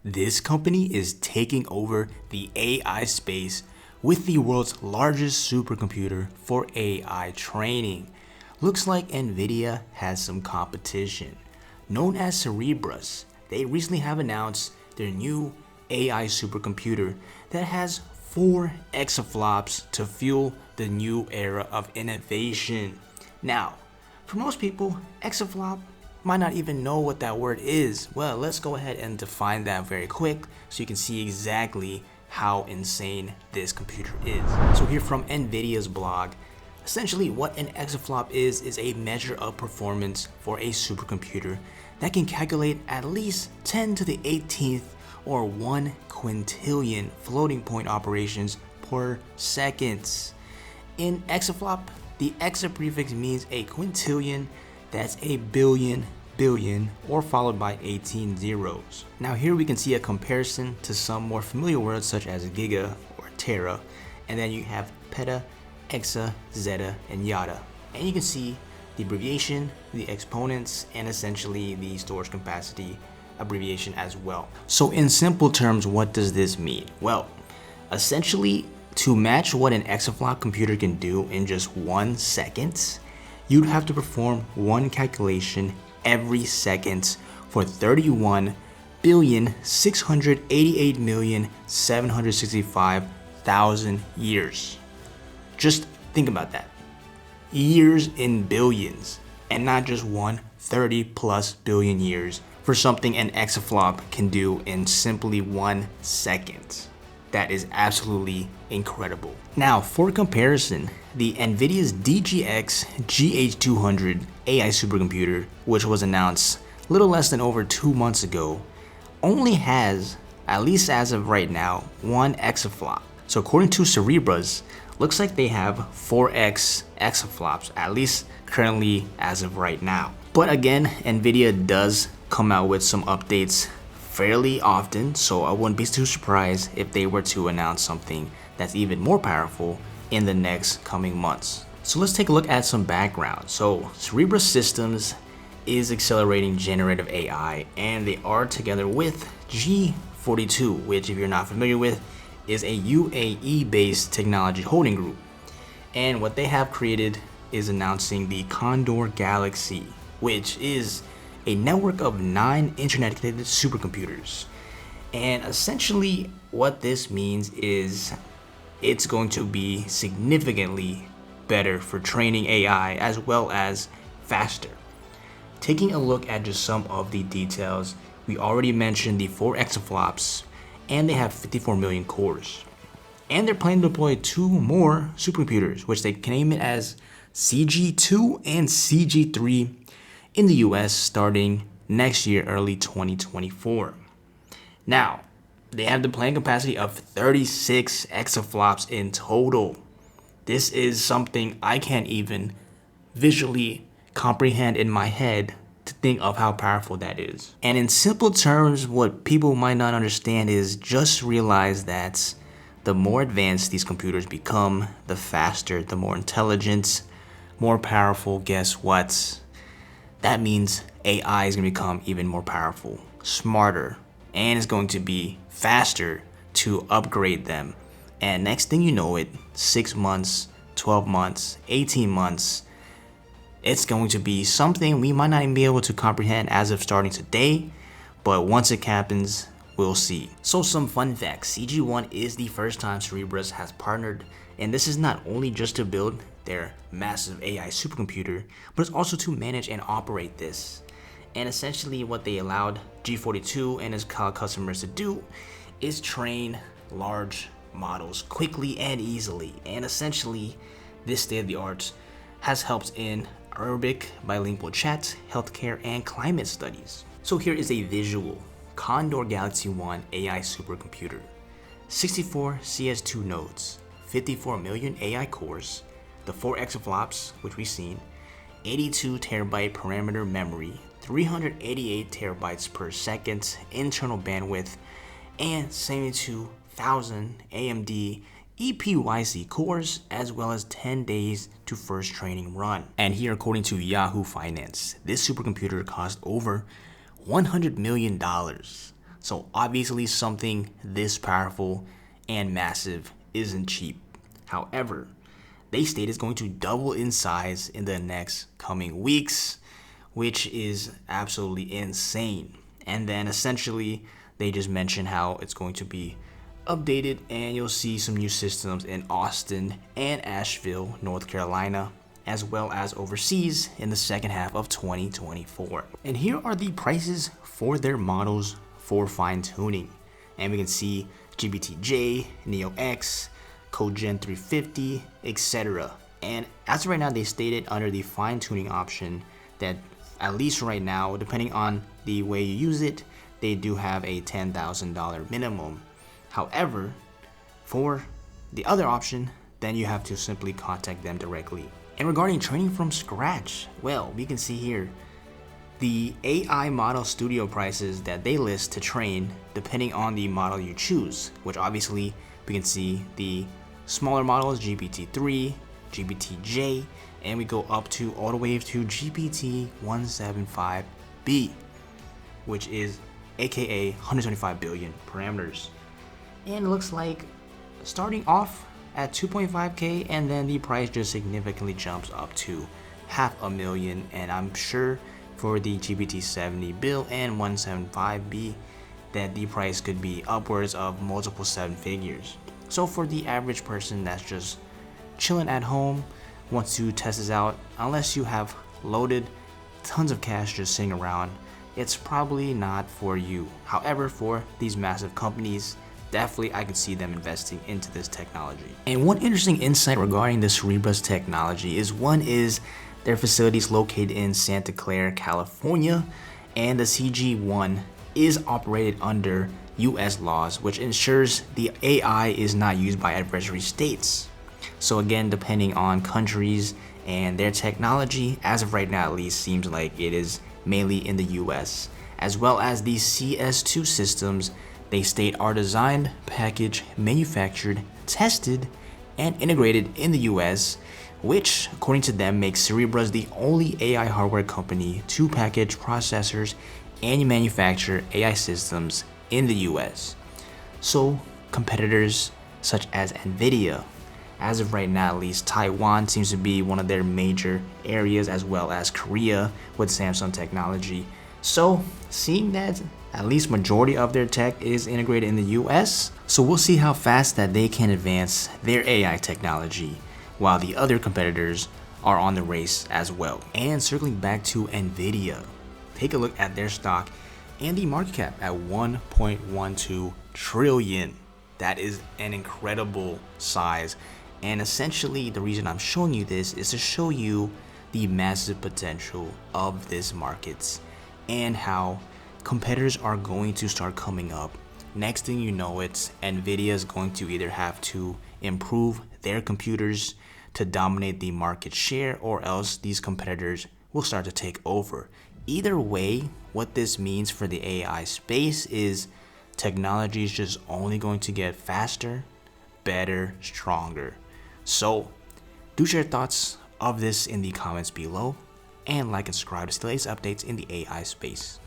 This company is taking over the AI space with the world's largest supercomputer for AI training. Looks like Nvidia has some competition. Known as Cerebras, they recently have announced their new AI supercomputer that has 4 exaFLOPs to fuel the new era of innovation. Now, for most people, exaFLOP might not even know what that word is. Well, let's go ahead and define that very quick so you can see exactly how insane this computer is. So here from Nvidia's blog, essentially what an exaFLOP is a measure of performance for a supercomputer that can calculate at least 10 to the 18th or 1 quintillion floating point operations per second. In exaFLOP, the exa prefix means a quintillion, that's a billion, or followed by 18 zeros. Now here we can see a comparison to some more familiar words such as giga or tera, and then you have peta, exa, zeta, and yada. And you can see the abbreviation, the exponents, and essentially the storage capacity abbreviation as well. So in simple terms, what does this mean? Well, essentially to match what an exaFLOP computer can do in just 1 second, you'd have to perform one calculation every second for 31,688,765,000 years. Just think about that. Years in billions, and not just 30+ billion years for something an exaFLOP can do in simply 1 second. That is absolutely incredible. Now, for comparison, the Nvidia's DGX GH200 AI supercomputer, which was announced a little less than over 2 months ago, only has, at least as of right now, 1 exaFLOP. So according to Cerebras, looks like they have 4x exaFLOPs, at least currently as of right now. But again, Nvidia does come out with some updates fairly often, so I wouldn't be too surprised if they were to announce something that's even more powerful in the next coming months. So let's take a look at some background. So Cerebras Systems is accelerating generative AI, and they are together with G42, which, if you're not familiar with, is a UAE-based technology holding group. And what they have created is announcing the Condor Galaxy, which is a network of 9 internet-connected supercomputers. And essentially what this means is it's going to be significantly better for training AI as well as faster. Taking a look at just some of the details, we already mentioned the 4 exaFLOPs, and they have 54 million cores. And they're planning to deploy 2 more supercomputers, which they can name it as CG2 and CG3 in the US starting next year, early 2024. Now, they have the planned capacity of 36 exaFLOPs in total. This is something I can't even visually comprehend in my head to think of how powerful that is. And in simple terms, what people might not understand is just realize that the more advanced these computers become, the faster, the more intelligent, more powerful. Guess what? That means AI is going to become even more powerful, smarter, and it's going to be faster to upgrade them. And next thing you know it, 6 months, 12 months, 18 months, it's going to be something we might not even be able to comprehend as of starting today, but once it happens, we'll see. So some fun facts. CG1 is the first time Cerebras has partnered, and this is not only just to build their massive AI supercomputer, but it's also to manage and operate this. And essentially what they allowed G42 and his cloud customers to do is train large models quickly and easily. And essentially this state-of-the-art has helped in Arabic, bilingual chat, healthcare, and climate studies. So here is a visual. Condor Galaxy 1 AI supercomputer, 64 CS2 nodes, 54 million AI cores, the 4 exaFLOPs, which we've seen, 82 terabyte parameter memory, 388 terabytes per second internal bandwidth, and 72,000 AMD EPYC cores, as well as 10 days to first training run. And here, according to Yahoo Finance, this supercomputer cost over $100 million. So obviously something this powerful and massive isn't cheap. However, they state it's going to double in size in the next coming weeks, which is absolutely insane. And then essentially they just mention how it's going to be updated, and you'll see some new systems in Austin and Asheville, North Carolina, as well as overseas in the second half of 2024. And here are the prices for their models for fine tuning. And we can see GPT-J, Neo X, Cogen 350, etc. And as of right now, they stated under the fine tuning option that at least right now, depending on the way you use it, they do have a $10,000 minimum. However, for the other option, then you have to simply contact them directly. And regarding training from scratch, well, we can see here the AI model studio prices that they list to train depending on the model you choose, which obviously we can see the smaller models, GPT-3, GPT-J, and we go up to all the way to GPT-175B, which is aka 125 billion parameters. And it looks like starting off at 2.5K, and then the price just significantly jumps up to $500,000, and I'm sure for the GPT-70 bill and 175B that the price could be upwards of multiple seven figures. So for the average person that's just chilling at home, wants to test this out, unless you have loaded tons of cash just sitting around, it's probably not for you. However, for these massive companies, definitely I could see them investing into this technology. And one interesting insight regarding the Cerebras technology is their facilities located in Santa Clara, California, and the CG1 is operated under US laws, which ensures the AI is not used by adversary states. So again, depending on countries and their technology, as of right now at least, seems like it is mainly in the US, as well as these CS2 systems they state are designed, packaged, manufactured, tested, and integrated in the US, which according to them makes Cerebras the only AI hardware company to package processors and manufacture AI systems in the US. So competitors such as Nvidia, as of right now at least, Taiwan seems to be one of their major areas, as well as Korea with Samsung technology. So seeing that at least majority of their tech is integrated in the US, so we'll see how fast that they can advance their AI technology while the other competitors are on the race as well. And circling back to Nvidia, take a look at their stock and the market cap at 1.12 trillion. That is an incredible size. And essentially the reason I'm showing you this is to show you the massive potential of this market and how competitors are going to start coming up. Next thing you know, Nvidia is going to either have to improve their computers to dominate the market share, or else these competitors will start to take over. Either way, what this means for the AI space is technology is just only going to get faster, better, stronger. So do share thoughts of this in the comments below, and like and subscribe to see the latest updates in the AI space.